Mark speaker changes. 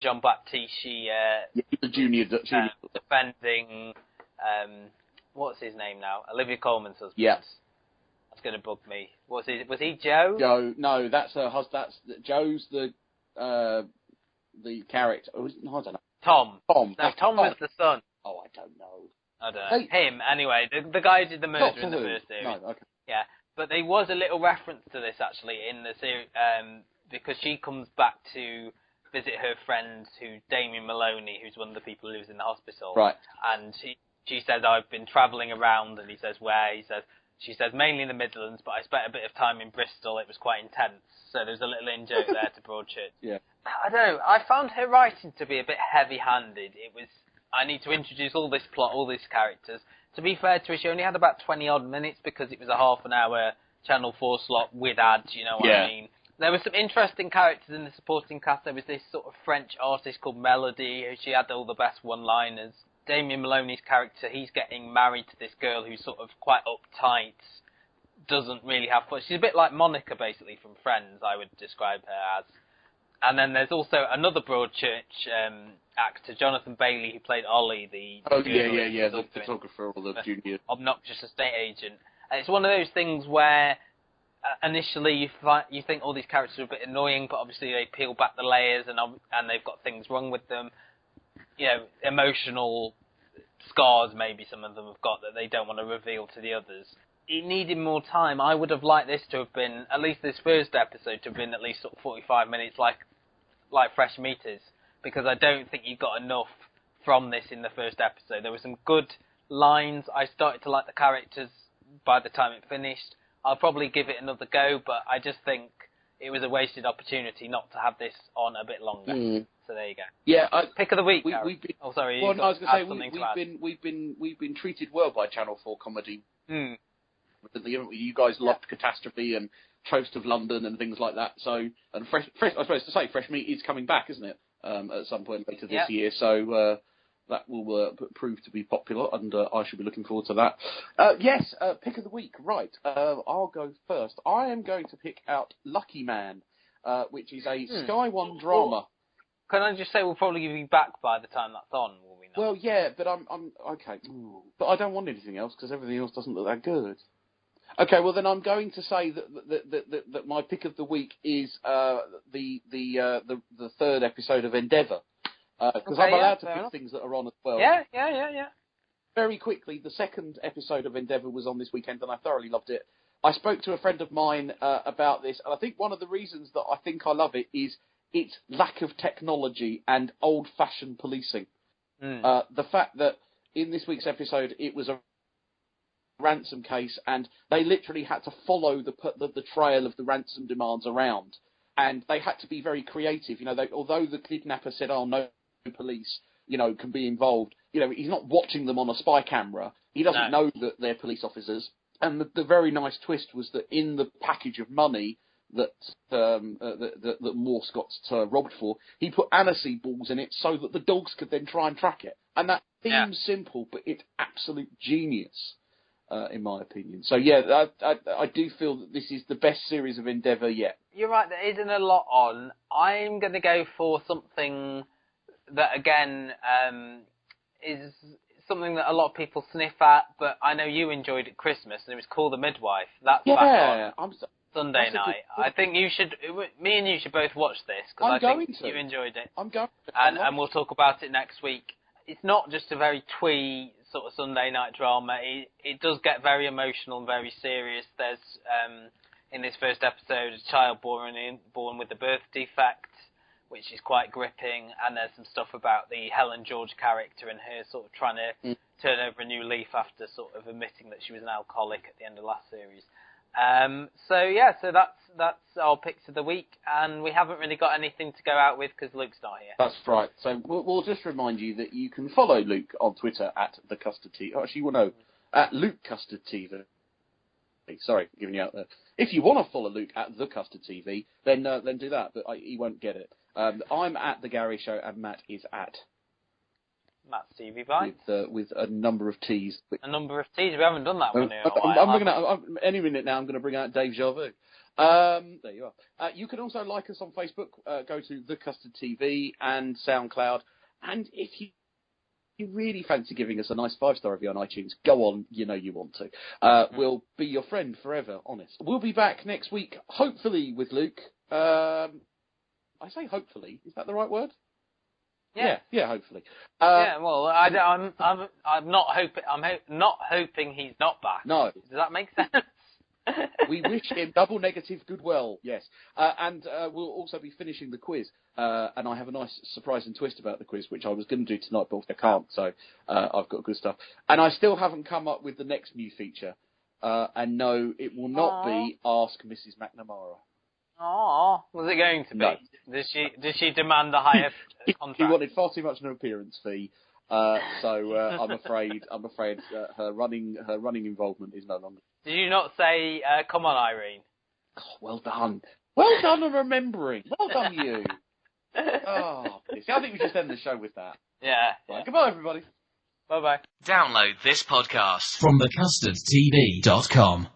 Speaker 1: John Baptiste,
Speaker 2: the junior
Speaker 1: defending, what's his name now? Olivia Colman's husband.
Speaker 2: Yeah.
Speaker 1: That's going to bug me. Was he Joe?
Speaker 2: Joe, no, that's her husband. Joe's the character. Oh, I don't know.
Speaker 1: Tom.
Speaker 2: Tom.
Speaker 1: No, Tom was the son.
Speaker 2: Oh, I don't know.
Speaker 1: I don't know. Him, anyway. The guy who did the murder in the first series.
Speaker 2: No, okay.
Speaker 1: Yeah, but there was a little reference to this, actually, in the series, because she comes back to visit her friend, Damien Maloney, who's one of the people who lives in the hospital.
Speaker 2: Right.
Speaker 1: And she says, I've been travelling around, and he says, where? She says, mainly in the Midlands, but I spent a bit of time in Bristol. It was quite intense. So there's a little in-joke there to Broadchurch.
Speaker 2: Yeah.
Speaker 1: I don't know. I found her writing to be a bit heavy-handed. I need to introduce all this plot, all these characters. To be fair to her, she only had about 20-odd minutes because it was a half-an-hour Channel 4 slot with ads, you know what I mean? There were some interesting characters in the supporting cast. There was this sort of French artist called Melody, who she had all the best one-liners. Damien Maloney's character, he's getting married to this girl who's sort of quite uptight, doesn't really have fun. She's a bit like Monica, basically, from Friends, I would describe her as. And then there's also another Broadchurch actor, Jonathan Bailey, who played Ollie, the
Speaker 2: photographer or the junior
Speaker 1: obnoxious estate agent. And it's one of those things where initially you think all these characters are a bit annoying, but obviously they peel back the layers and they've got things wrong with them. You know, emotional scars maybe some of them have got that they don't want to reveal to the others. It needed more time. I would have liked this to have been, at least this first episode, to have been at least sort of 45 minutes like Fresh Meat is, because I don't think you got enough from this in the first episode. There were some good lines. I started to like the characters by the time it finished. I'll probably give it another go, but I just think it was a wasted opportunity not to have this on a bit longer. So there you go.
Speaker 2: Yeah,
Speaker 1: pick of the week.
Speaker 2: We've been, I was going to say we've been treated well by Channel 4 comedy. You guys loved Catastrophe and Toast of London and things like that. So, and fresh. I suppose to say, Fresh Meat is coming back, isn't it? At some point later this year. So that will prove to be popular, and I should be looking forward to that. Yes, pick of the week. Right. I'll go first. I am going to pick out Lucky Man, which is a Sky One drama.
Speaker 1: Well, can I just say we'll probably be back by the time that's on, will we not?
Speaker 2: Well, yeah, but I'm okay. But I don't want anything else because everything else doesn't look that good. Okay, well then I'm going to say that my pick of the week is the third episode of Endeavour, because I'm allowed to pick things that are on as well.
Speaker 1: Yeah.
Speaker 2: Very quickly, the second episode of Endeavour was on this weekend, and I thoroughly loved it. I spoke to a friend of mine about this, and I think one of the reasons that I think I love it is its lack of technology and old-fashioned policing. The fact that in this week's episode it was a ransom case, and they literally had to follow the trail of the ransom demands around, and they had to be very creative. You know, although the kidnapper said, "Oh, no police, can be involved," he's not watching them on a spy camera. He doesn't know that they're police officers. And the very nice twist was that in the package of money that Morse got robbed for, he put aniseed balls in it so that the dogs could then try and track it. And that seems simple, but it's absolute genius, in my opinion. So yeah, I do feel that this is the best series of Endeavour yet.
Speaker 1: You're right, there isn't a lot on. I'm going to go for something that, again, is something that a lot of people sniff at, but I know you enjoyed at Christmas, and it was called The Midwife. That's back on Sunday night. I think me and you should both watch this, because I think you enjoyed it.
Speaker 2: I'm going to.
Speaker 1: And we'll talk about it next week. It's not just a very twee sort of Sunday night drama. It does get very emotional and very serious. There's, in this first episode, a child born with a birth defect, which is quite gripping, and there's some stuff about the Helen George character and her sort of trying to turn over a new leaf after sort of admitting that she was an alcoholic at the end of last series. So that's our picks of the week, and we haven't really got anything to go out with because Luke's not here.
Speaker 2: That's right. So we'll just remind you that you can follow Luke on Twitter at the Custard TV. Actually, well, no, at Luke Custard TV. Sorry, giving you out there. If you want to follow Luke at the Custard TV, then do that, but he won't get it. I'm at The Gary Show, and Matt is at
Speaker 1: Matt's TV Bites.
Speaker 2: With a number of T's.
Speaker 1: A number of T's. We haven't done that one in a while.
Speaker 2: Any minute now, I'm going to bring out Dave Jarvu. There you are. You can also like us on Facebook. Go to The Custard TV and SoundCloud. And if you really fancy giving us a nice 5-star review on iTunes, go on. You know you want to. We'll be your friend forever, honest. We'll be back next week, hopefully with Luke. I say hopefully. Is that the right word? Yeah, hopefully.
Speaker 1: Well, I'm not hoping. I'm not hoping he's not back.
Speaker 2: No.
Speaker 1: Does that make sense?
Speaker 2: We wish him double negative goodwill. Yes, and we'll also be finishing the quiz. And I have a nice surprise and twist about the quiz, which I was going to do tonight, but I can't. So I've got good stuff. And I still haven't come up with the next new feature. And no, it will not be Ask Mrs. McNamara.
Speaker 1: Oh, was it going to be?
Speaker 2: No.
Speaker 1: Did she demand a higher contract?
Speaker 2: She wanted far too much an appearance fee, so I'm afraid her running involvement is no longer.
Speaker 1: Did you not say, "Come on, Irene"?
Speaker 2: Oh, well done on remembering. Well done, you. Oh, see, I think we just end the show with that.
Speaker 1: Yeah.
Speaker 2: Right, goodbye, everybody.
Speaker 1: Bye bye.
Speaker 3: Download this podcast from thecustardtv.com.